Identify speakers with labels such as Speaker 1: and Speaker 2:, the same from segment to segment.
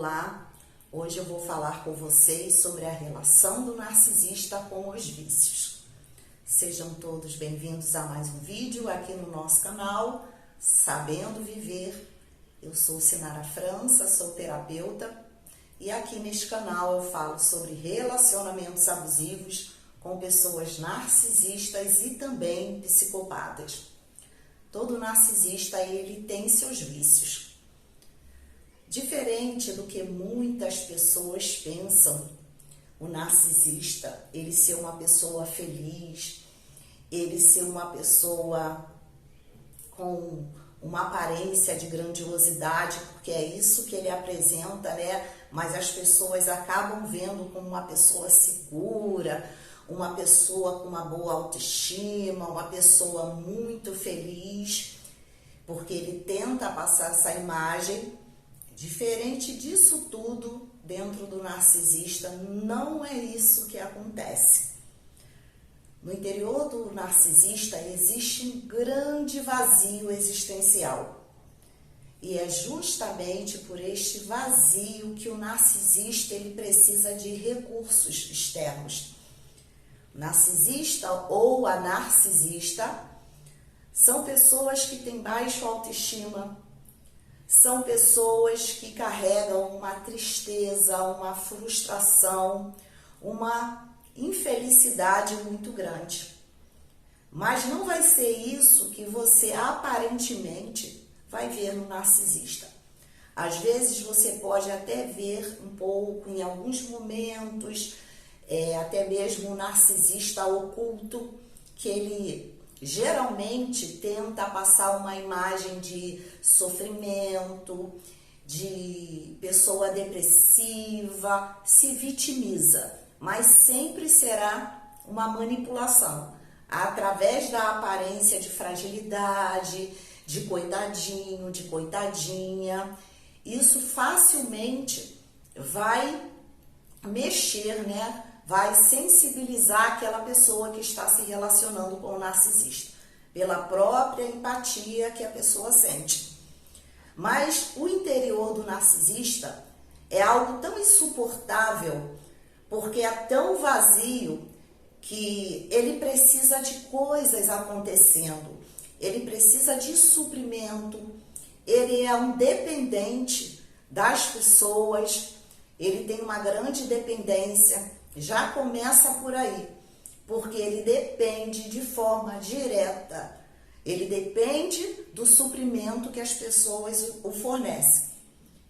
Speaker 1: Olá, hoje eu vou falar com vocês sobre a relação do narcisista com os vícios. Sejam todos bem-vindos a mais um vídeo aqui no nosso canal, Sabendo Viver. Eu sou Sinara França, sou terapeuta e aqui neste canal eu falo sobre relacionamentos abusivos com pessoas narcisistas e também psicopatas. Todo narcisista, ele tem seus vícios. Diferente do que muitas pessoas pensam, o narcisista, ele ser uma pessoa feliz, ele ser uma pessoa com uma aparência de grandiosidade, porque é isso que ele apresenta, né? Mas as pessoas acabam vendo como uma pessoa segura, uma pessoa com uma boa autoestima, uma pessoa muito feliz, porque ele tenta passar essa imagem. Diferente disso tudo, dentro do narcisista, não é isso que acontece. No interior do narcisista existe um grande vazio existencial. E é justamente por este vazio que o narcisista ele precisa de recursos externos. O narcisista ou a narcisista são pessoas que têm baixa autoestima, são pessoas que carregam uma tristeza, uma frustração, uma infelicidade muito grande. Mas não vai ser isso que você aparentemente vai ver no narcisista. Às vezes você pode até ver um pouco, em alguns momentos, até mesmo o narcisista oculto, que ele geralmente tenta passar uma imagem de sofrimento, de pessoa depressiva, se vitimiza, mas sempre será uma manipulação, através da aparência de fragilidade, de coitadinho, de coitadinha. Isso facilmente vai mexer, né? Vai sensibilizar aquela pessoa que está se relacionando com o narcisista, pela própria empatia que a pessoa sente. Mas o interior do narcisista é algo tão insuportável, porque é tão vazio que ele precisa de coisas acontecendo, ele precisa de suprimento, ele é um dependente das pessoas, ele tem uma grande dependência. Já começa por aí, porque ele depende de forma direta, ele depende do suprimento que as pessoas o fornecem.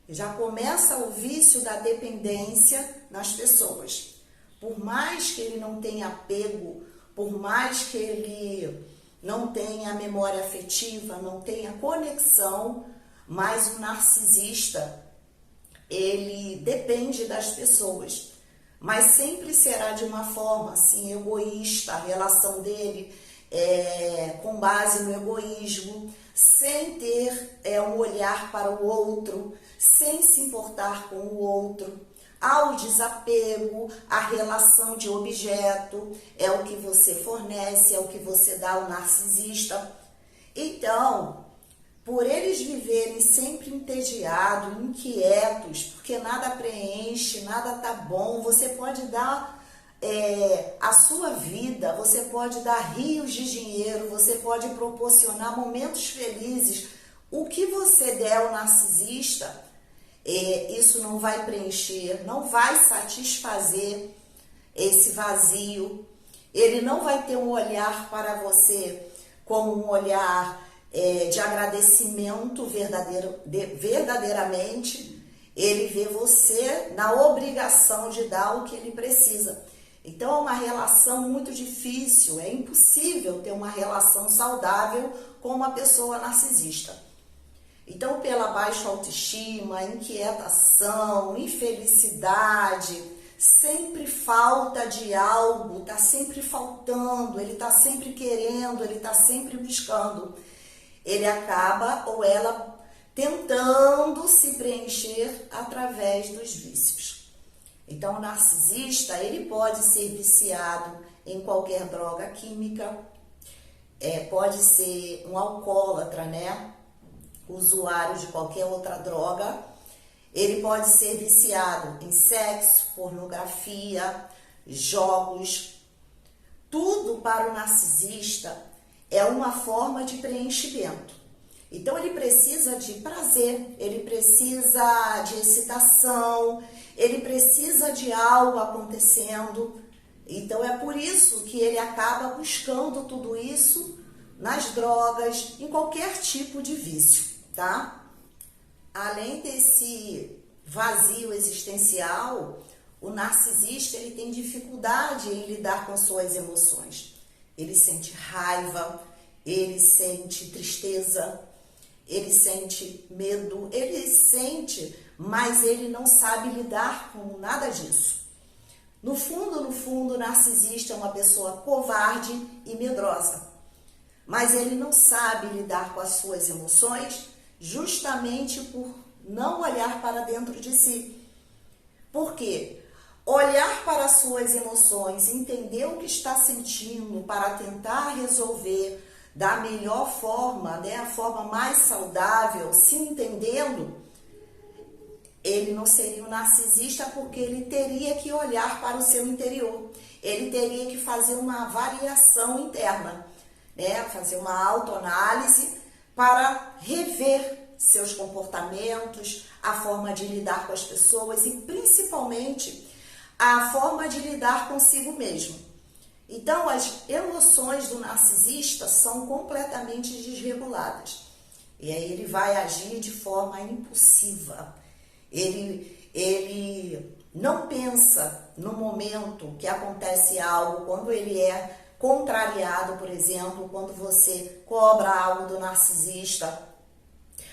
Speaker 1: Já começa o vício da dependência nas pessoas. Por mais que ele não tenha apego, por mais que ele não tenha memória afetiva, não tenha conexão, mas o narcisista, ele depende das pessoas. Mas sempre será de uma forma assim, egoísta, a relação dele com base no egoísmo, sem ter um olhar para o outro, sem se importar com o outro. Ao desapego, a relação de objeto, é o que você fornece, é o que você dá ao narcisista. Então, por eles viverem sempre entediados, inquietos, porque nada preenche, nada tá bom, você pode dar a sua vida, você pode dar rios de dinheiro, você pode proporcionar momentos felizes. O que você der ao narcisista, isso não vai preencher, não vai satisfazer esse vazio. Ele não vai ter um olhar para você como um olhar de agradecimento verdadeiramente. Ele vê você na obrigação de dar o que ele precisa. Então é uma relação muito difícil, é impossível ter uma relação saudável com uma pessoa narcisista. Então, pela baixa autoestima, inquietação, infelicidade, sempre falta de algo, está sempre faltando, ele está sempre querendo, ele está sempre buscando. Ele acaba ou ela tentando se preencher através dos vícios. Então, o narcisista, ele pode ser viciado em qualquer droga química, pode ser um alcoólatra, né? Usuário de qualquer outra droga, Ele pode ser viciado em sexo, pornografia, jogos. Tudo para o narcisista é uma forma de preenchimento. Então ele precisa de prazer, ele precisa de excitação, ele precisa de algo acontecendo. Então é por isso que ele acaba buscando tudo isso nas drogas, em qualquer tipo de vício, tá? Além desse vazio existencial, o narcisista ele tem dificuldade em lidar com suas emoções. Ele sente raiva, ele sente tristeza, ele sente medo, ele sente, mas ele não sabe lidar com nada disso. No fundo, o narcisista é uma pessoa covarde e medrosa, mas ele não sabe lidar com as suas emoções justamente por não olhar para dentro de si. Por quê? Olhar para as suas emoções, entender o que está sentindo para tentar resolver da melhor forma, né, a forma mais saudável, se entendendo, ele não seria um narcisista porque ele teria que olhar para o seu interior. Ele teria que fazer uma variação interna, né, fazer uma autoanálise para rever seus comportamentos, a forma de lidar com as pessoas e principalmente a forma de lidar consigo mesmo. Então, as emoções do narcisista são completamente desreguladas. E aí ele vai agir de forma impulsiva. Ele não pensa no momento que acontece algo, quando ele é contrariado, por exemplo, quando você cobra algo do narcisista,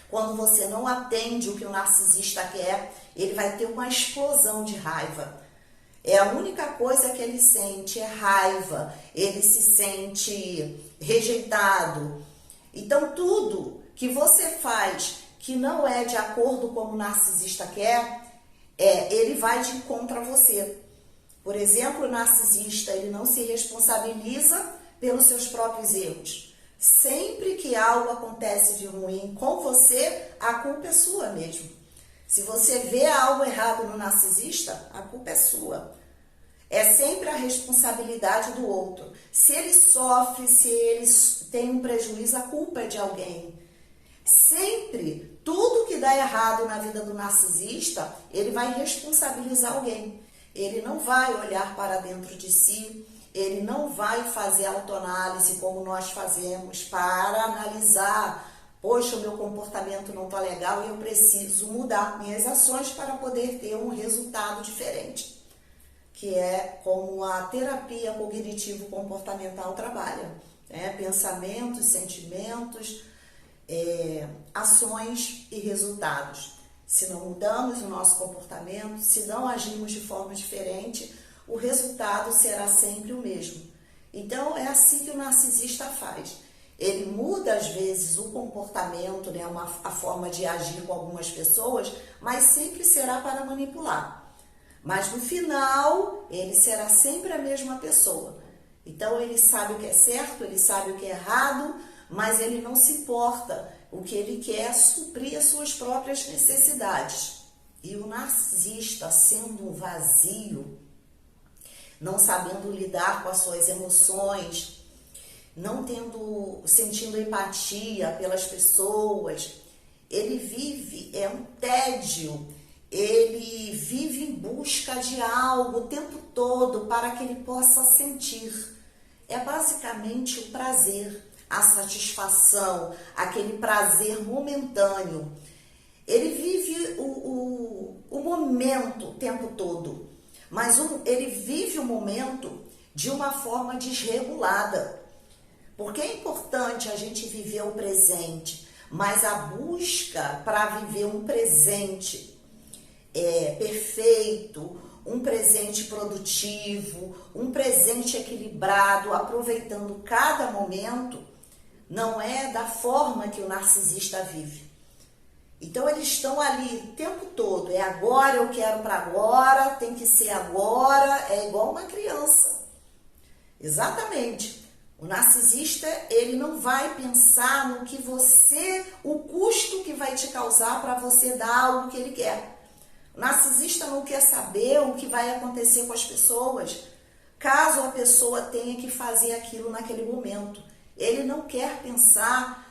Speaker 1: quando você não atende o que o narcisista quer, ele vai ter uma explosão de raiva. É a única coisa que ele sente é raiva, ele se sente rejeitado. Então, tudo que você faz que não é de acordo com o narcisista quer, ele vai de contra você. Por exemplo, o narcisista ele não se responsabiliza pelos seus próprios erros. Sempre que algo acontece de ruim com você, a culpa é sua mesmo. Se você vê algo errado no narcisista, a culpa é sua. É sempre a responsabilidade do outro. Se ele sofre, se ele tem um prejuízo, a culpa é de alguém. Sempre, tudo que dá errado na vida do narcisista, ele vai responsabilizar alguém. Ele não vai olhar para dentro de si, ele não vai fazer autoanálise como nós fazemos para analisar, poxa, o meu comportamento não está legal e eu preciso mudar minhas ações para poder ter um resultado diferente, que é como a terapia cognitivo-comportamental trabalha, né? Pensamentos, sentimentos, ações e resultados. Se não mudamos o nosso comportamento, se não agimos de forma diferente, o resultado será sempre o mesmo. Então, é assim que o narcisista faz. Ele muda, às vezes, o comportamento, né, a forma de agir com algumas pessoas, mas sempre será para manipular. Mas, no final, ele será sempre a mesma pessoa. Então, ele sabe o que é certo, ele sabe o que é errado, mas ele não se importa. O que ele quer é suprir as suas próprias necessidades. E o narcisista, sendo um vazio, não sabendo lidar com as suas emoções, não sentindo empatia pelas pessoas, ele vive um tédio, ele vive em busca de algo o tempo todo para que ele possa sentir. É basicamente o prazer, a satisfação, aquele prazer momentâneo. Ele vive o momento o tempo todo. Mas ele vive o momento de uma forma desregulada. Porque é importante a gente viver o presente, mas a busca para viver um presente perfeito, um presente produtivo, um presente equilibrado, aproveitando cada momento, não é da forma que o narcisista vive. Então, eles estão ali o tempo todo. É agora, eu quero para agora, tem que ser agora. É igual uma criança. Exatamente. O narcisista, ele não vai pensar no que o custo que vai te causar para você dar algo que ele quer. O narcisista não quer saber o que vai acontecer com as pessoas, caso a pessoa tenha que fazer aquilo naquele momento. Ele não quer pensar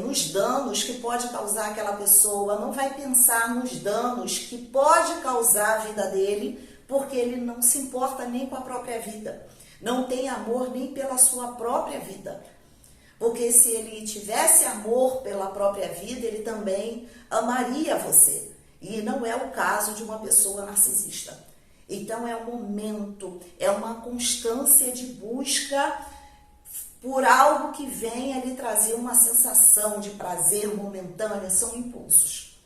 Speaker 1: nos danos que pode causar aquela pessoa, não vai pensar nos danos que pode causar a vida dele, porque ele não se importa nem com a própria vida. Não tem amor nem pela sua própria vida. Porque se ele tivesse amor pela própria vida, ele também amaria você. E não é o caso de uma pessoa narcisista. Então é um momento, é uma constância de busca por algo que venha lhe trazer uma sensação de prazer momentânea, são impulsos.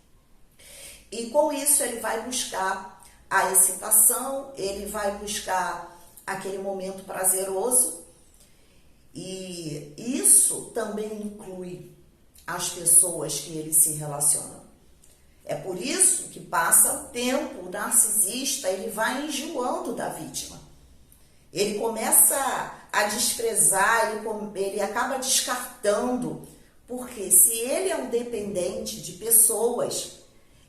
Speaker 1: E com isso ele vai buscar a excitação, ele vai buscar aquele momento prazeroso, e isso também inclui as pessoas que ele se relaciona. É por isso que passa o tempo, o narcisista, ele vai enjoando da vítima. Ele começa a desprezar, ele acaba descartando, porque se ele é um dependente de pessoas,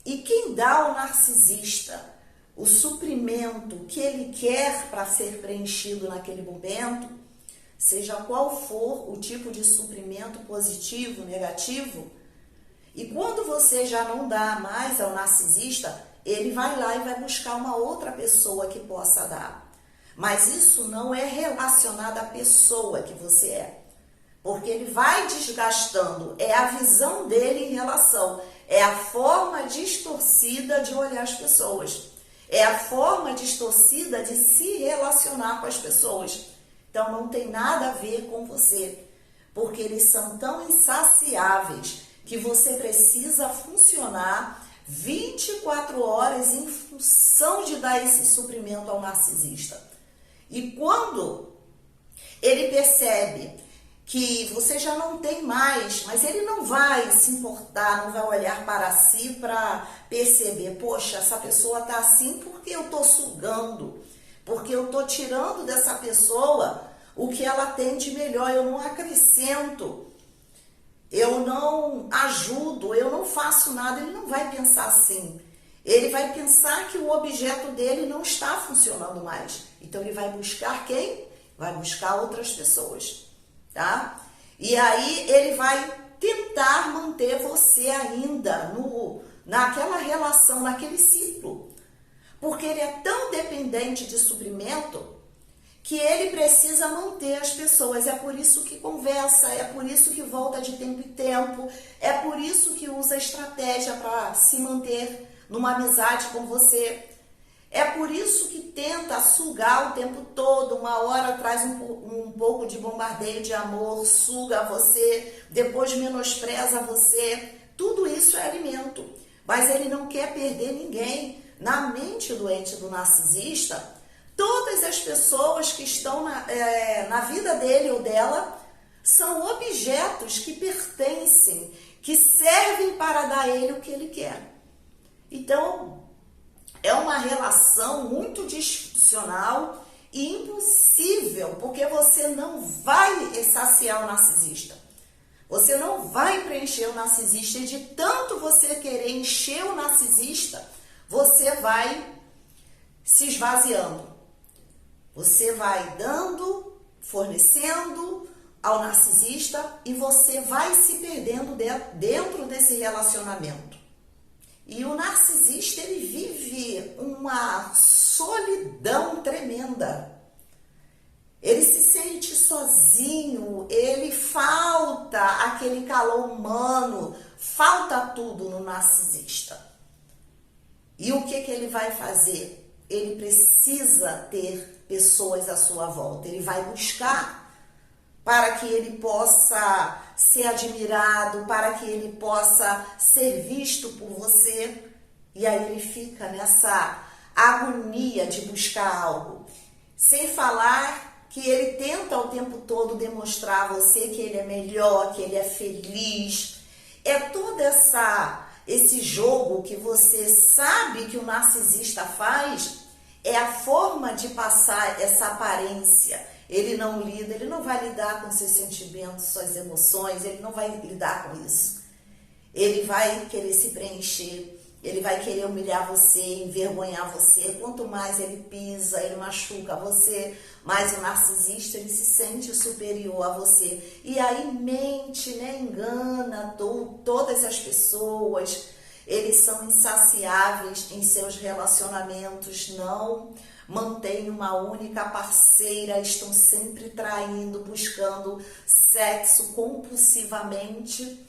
Speaker 1: e quem dá ao narcisista o suprimento que ele quer para ser preenchido naquele momento, seja qual for o tipo de suprimento positivo, negativo, e quando você já não dá mais ao narcisista, ele vai lá e vai buscar uma outra pessoa que possa dar. Mas isso não é relacionado à pessoa que você é, porque ele vai desgastando, é a visão dele em relação, é a forma distorcida de olhar as pessoas, é a forma distorcida de se relacionar com as pessoas. Então não tem nada a ver com você, porque eles são tão insaciáveis que você precisa funcionar 24 horas em função de dar esse suprimento ao narcisista. E quando ele percebe que você já não tem mais, mas ele não vai se importar, não vai olhar para si para perceber, poxa, essa pessoa está assim porque eu estou sugando, porque eu estou tirando dessa pessoa o que ela tem de melhor, eu não acrescento, eu não ajudo, eu não faço nada. Ele não vai pensar assim. Ele vai pensar que o objeto dele não está funcionando mais. Então ele vai buscar quem? Vai buscar outras pessoas, tá? E aí ele vai tentar manter você ainda naquela relação, naquele ciclo. Porque ele é tão dependente de suprimento que ele precisa manter as pessoas. É por isso que conversa, é por isso que volta de tempo em tempo, é por isso que usa estratégia para se manter numa amizade com você. É por isso que tenta sugar o tempo todo, uma hora traz um pouco de bombardeio de amor, suga você, depois menospreza você. Tudo isso é alimento, mas ele não quer perder ninguém. Na mente doente do narcisista, todas as pessoas que estão na vida dele ou dela são objetos que pertencem, que servem para dar a ele o que ele quer. Então, é uma relação muito disfuncional e impossível, porque você não vai saciar o narcisista. Você não vai preencher o narcisista, e de tanto você querer encher o narcisista, você vai se esvaziando. Você vai dando, fornecendo ao narcisista e você vai se perdendo dentro desse relacionamento. E o narcisista, ele vive uma solidão tremenda. Ele se sente sozinho, ele falta aquele calor humano, falta tudo no narcisista. E o que ele vai fazer? Ele precisa ter pessoas à sua volta. Ele vai buscar para que ele possa ser admirado, para que ele possa ser visto por você. E aí ele fica nessa agonia de buscar algo. Sem falar que ele tenta o tempo todo demonstrar a você que ele é melhor, que ele é feliz. É todo esse jogo que você sabe que o narcisista faz, é a forma de passar essa aparência. Ele não lida, ele não vai lidar com seus sentimentos, suas emoções, ele não vai lidar com isso. Ele vai querer se preencher, ele vai querer humilhar você, envergonhar você. Quanto mais ele pisa, ele machuca você, mais o narcisista ele se sente superior a você. E aí mente, né, engana todas as pessoas. Eles são insaciáveis em seus relacionamentos, não mantêm uma única parceira, estão sempre traindo, buscando sexo compulsivamente,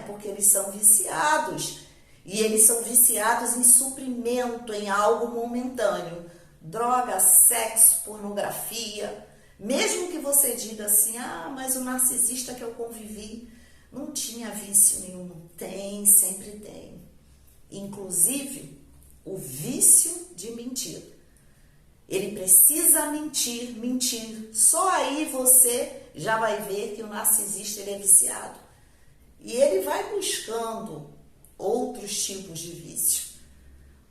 Speaker 1: porque eles são viciados. E eles são viciados em suprimento, em algo momentâneo. Droga, sexo, pornografia. Mesmo que você diga assim, mas o narcisista que eu convivi não tinha vício nenhum. Tem, sempre tem. Inclusive, o vício de mentir. Ele precisa mentir, mentir. Só aí você já vai ver que o narcisista ele é viciado. E ele vai buscando outros tipos de vício.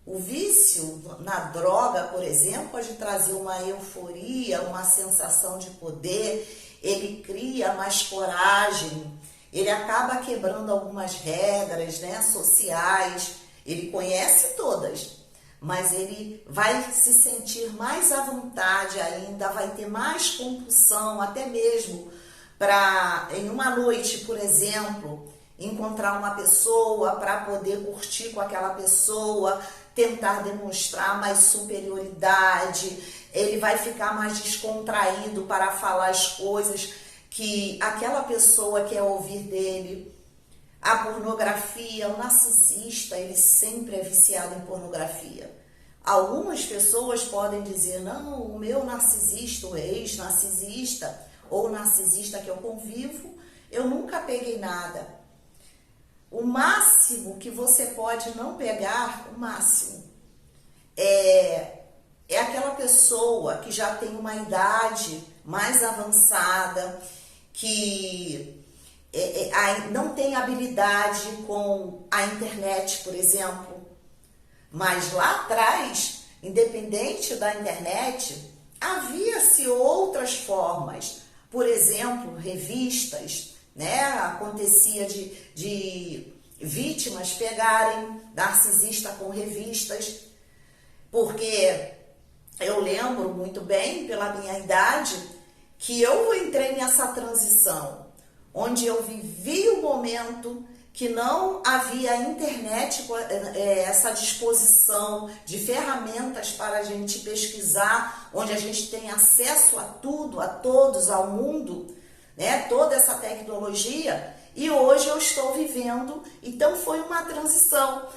Speaker 1: O vício na droga, por exemplo, pode trazer uma euforia, uma sensação de poder. Ele cria mais coragem. Ele acaba quebrando algumas regras, né, sociais. Ele conhece todas, mas ele vai se sentir mais à vontade ainda, vai ter mais compulsão, até mesmo para, em uma noite, por exemplo, encontrar uma pessoa para poder curtir com aquela pessoa, tentar demonstrar mais superioridade. Ele vai ficar mais descontraído para falar as coisas que aquela pessoa quer ouvir dele. A pornografia, o narcisista, ele sempre é viciado em pornografia. Algumas pessoas podem dizer, não, o meu narcisista, o ex-narcisista, ou o narcisista que eu convivo, eu nunca peguei nada. O máximo que você pode não pegar, o máximo, é aquela pessoa que já tem uma idade mais avançada, que não tem habilidade com a internet, por exemplo. Mas lá atrás, independente da internet, havia-se outras formas. Por exemplo, revistas, né? Acontecia de vítimas pegarem narcisista com revistas, porque eu lembro muito bem, pela minha idade, que eu entrei nessa transição, onde eu vivi o momento que não havia internet, essa disposição de ferramentas para a gente pesquisar, onde a gente tem acesso a tudo, a todos, ao mundo, né? Toda essa tecnologia, e hoje eu estou vivendo, então foi uma transição.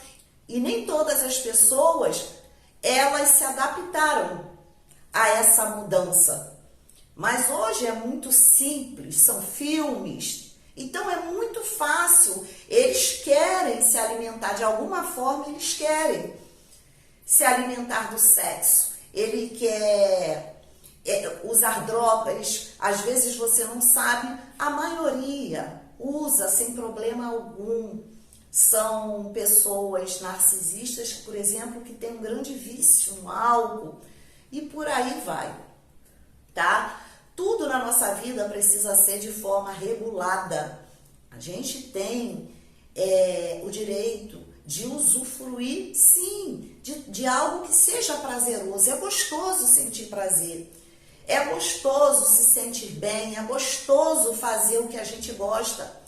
Speaker 1: E nem todas as pessoas, elas se adaptaram a essa mudança. Mas hoje é muito simples, são filmes, então é muito fácil. Eles querem se alimentar, de alguma forma eles querem se alimentar do sexo. Ele quer usar drogas, às vezes você não sabe, a maioria usa sem problema algum. São pessoas narcisistas, por exemplo, que têm um grande vício no álcool e por aí vai, tá? Tudo na nossa vida precisa ser de forma regulada. A gente tem o direito de usufruir, sim, de algo que seja prazeroso. É gostoso sentir prazer, é gostoso se sentir bem, é gostoso fazer o que a gente gosta.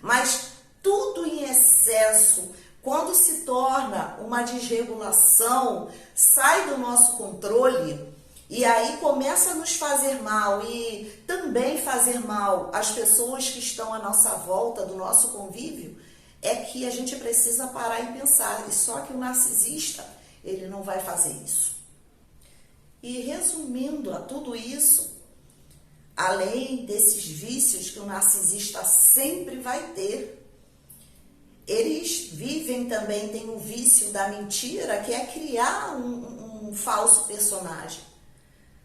Speaker 1: Mas tudo em excesso, quando se torna uma desregulação, sai do nosso controle, e aí começa a nos fazer mal e também fazer mal às pessoas que estão à nossa volta, do nosso convívio, é que a gente precisa parar e pensar. E só que o narcisista, ele não vai fazer isso. E resumindo a tudo isso, além desses vícios que o narcisista sempre vai ter, eles vivem também, tem o vício da mentira, que é criar um falso personagem.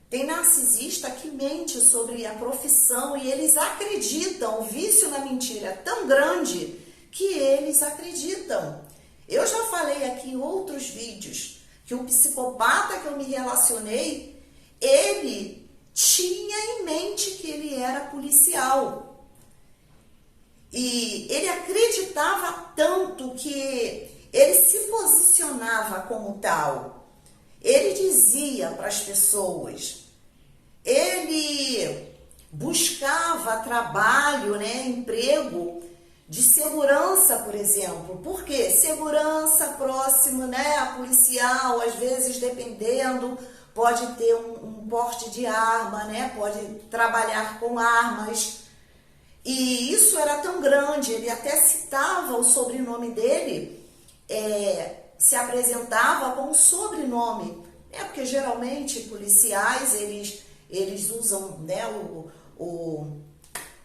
Speaker 1: Tem narcisista que mente sobre a profissão e eles acreditam. O vício na mentira é tão grande que eles acreditam. Eu já falei aqui em outros vídeos que o psicopata que eu me relacionei, ele tinha em mente que ele era policial. E ele acreditava tanto que ele se posicionava como tal. Ele dizia para as pessoas, ele buscava trabalho, né, emprego de segurança, por exemplo. Por quê? Segurança próximo, né, a policial, às vezes dependendo, pode ter um porte de arma, né, pode trabalhar com armas. E isso era tão grande, ele até citava o sobrenome dele, se apresentava com um sobrenome, porque geralmente policiais, eles usam, né, o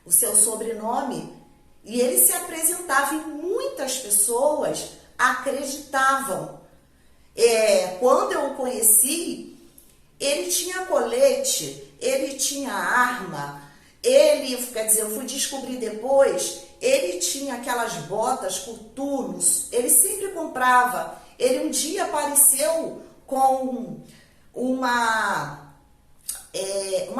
Speaker 1: seu sobrenome, e ele se apresentava e muitas pessoas acreditavam. Quando eu o conheci, ele tinha colete, ele tinha arma, eu fui descobrir depois, ele tinha aquelas botas coturnos, ele sempre comprava. Ele um dia apareceu com uma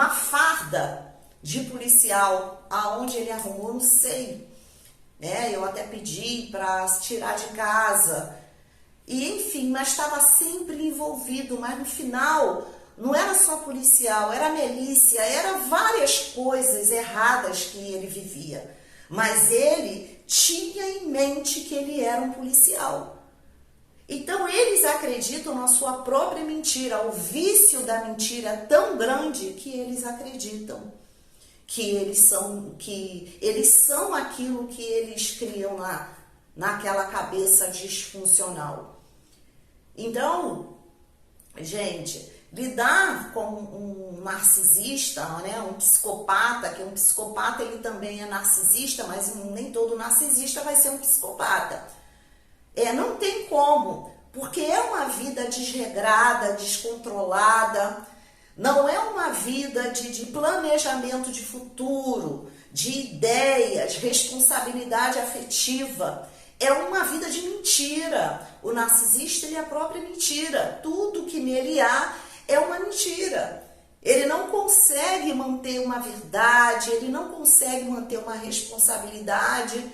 Speaker 1: farda de policial, aonde ele arrumou, não sei, né? Eu até pedi para tirar de casa, e enfim, mas estava sempre envolvido, mas no final não era só policial, era milícia, era várias coisas erradas que ele vivia. Mas ele tinha em mente que ele era um policial. Então eles acreditam na sua própria mentira. O vício da mentira é tão grande que eles acreditam que eles são aquilo que eles criam naquela cabeça disfuncional. Então, gente, lidar com um narcisista, né, um psicopata, que um psicopata ele também é narcisista, mas nem todo narcisista vai ser um psicopata. Não tem como, porque é uma vida desregrada, descontrolada, não é uma vida de planejamento de futuro, de ideias, responsabilidade afetiva. É uma vida de mentira. O narcisista, ele é a própria mentira. Tudo que nele há é uma mentira. Ele não consegue manter uma verdade, ele não consegue manter uma responsabilidade.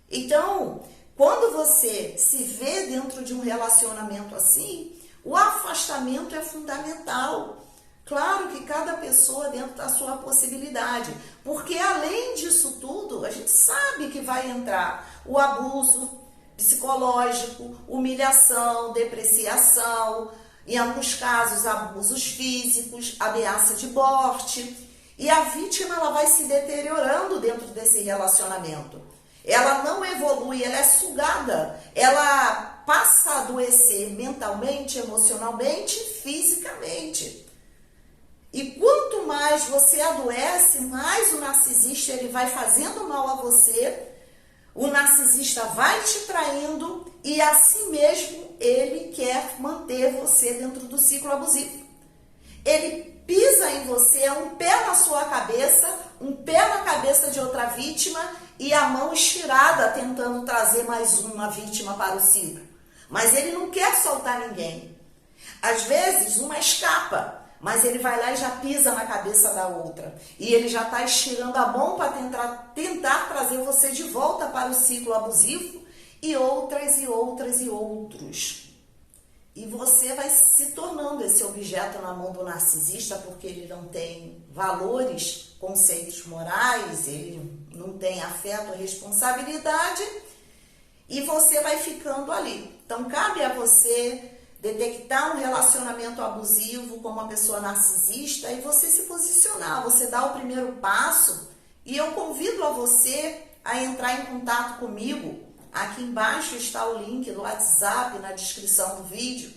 Speaker 1: Então, quando você se vê dentro de um relacionamento assim, o afastamento é fundamental. Claro que cada pessoa dentro da sua possibilidade, porque além disso tudo, a gente sabe que vai entrar o abuso psicológico, humilhação, depreciação, em alguns casos abusos físicos, ameaça de morte, e a vítima ela vai se deteriorando dentro desse relacionamento. Ela não evolui, ela é sugada, ela passa a adoecer mentalmente, emocionalmente, fisicamente. E quanto mais você adoece, mais o narcisista ele vai fazendo mal a você, o narcisista vai te traindo e assim mesmo ele quer manter você dentro do ciclo abusivo. Ele pisa em você, um pé na sua cabeça, um pé na cabeça de outra vítima e a mão estirada tentando trazer mais uma vítima para o ciclo. Mas ele não quer soltar ninguém. Às vezes uma escapa, mas ele vai lá e já pisa na cabeça da outra. E ele já está estirando a mão para tentar trazer você de volta para o ciclo abusivo e outras e outras e outros. E você vai se tornando esse objeto na mão do narcisista porque ele não tem valores, conceitos morais, ele não tem afeto, responsabilidade e você vai ficando ali. Então, cabe a você detectar um relacionamento abusivo com uma pessoa narcisista e você se posicionar, você dá o primeiro passo e eu convido a você a entrar em contato comigo. Aqui embaixo está o link do WhatsApp na descrição do vídeo,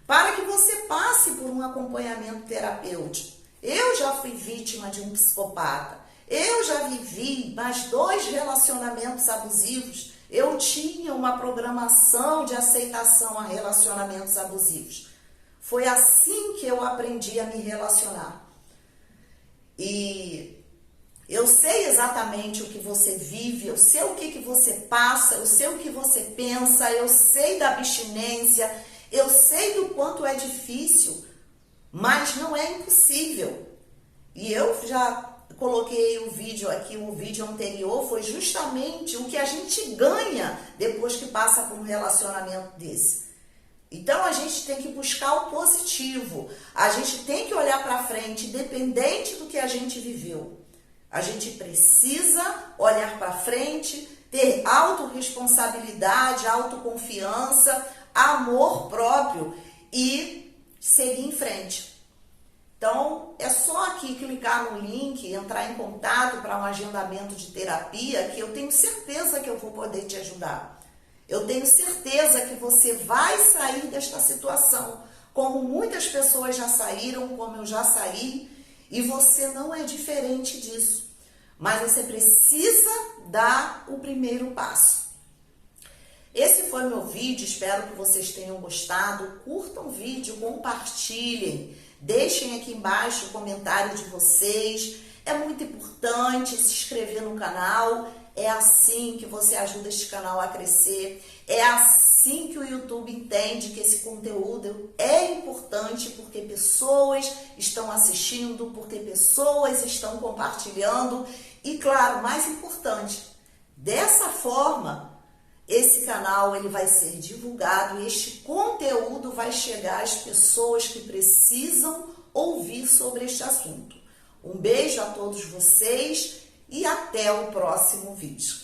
Speaker 1: para que você passe por um acompanhamento terapêutico. Eu já fui vítima de um psicopata, eu já vivi mais 2 relacionamentos abusivos. Eu tinha uma programação de aceitação a relacionamentos abusivos. Foi assim que eu aprendi a me relacionar. E eu sei exatamente o que você vive, eu sei o que você passa, eu sei o que você pensa, eu sei da abstinência, eu sei do quanto é difícil, mas não é impossível. E eu já coloquei o vídeo aqui, o vídeo anterior, foi justamente o que a gente ganha depois que passa por um relacionamento desse. Então, a gente tem que buscar o positivo, a gente tem que olhar para frente, independente do que a gente viveu. A gente precisa olhar para frente, ter autorresponsabilidade, autoconfiança, amor próprio e seguir em frente. Então, é só aqui clicar no link, entrar em contato para um agendamento de terapia, que eu tenho certeza que eu vou poder te ajudar. Eu tenho certeza que você vai sair desta situação, como muitas pessoas já saíram, como eu já saí, e você não é diferente disso. Mas você precisa dar o primeiro passo. Esse foi meu vídeo, espero que vocês tenham gostado. Curtam o vídeo, compartilhem, deixem aqui embaixo o comentário de vocês. É muito importante se inscrever no canal, é assim que você ajuda este canal a crescer, é assim que o YouTube entende que esse conteúdo é importante, porque pessoas estão assistindo, porque pessoas estão compartilhando e, claro, mais importante, dessa forma, esse canal ele vai ser divulgado e este conteúdo vai chegar às pessoas que precisam ouvir sobre este assunto. Um beijo a todos vocês e até o próximo vídeo.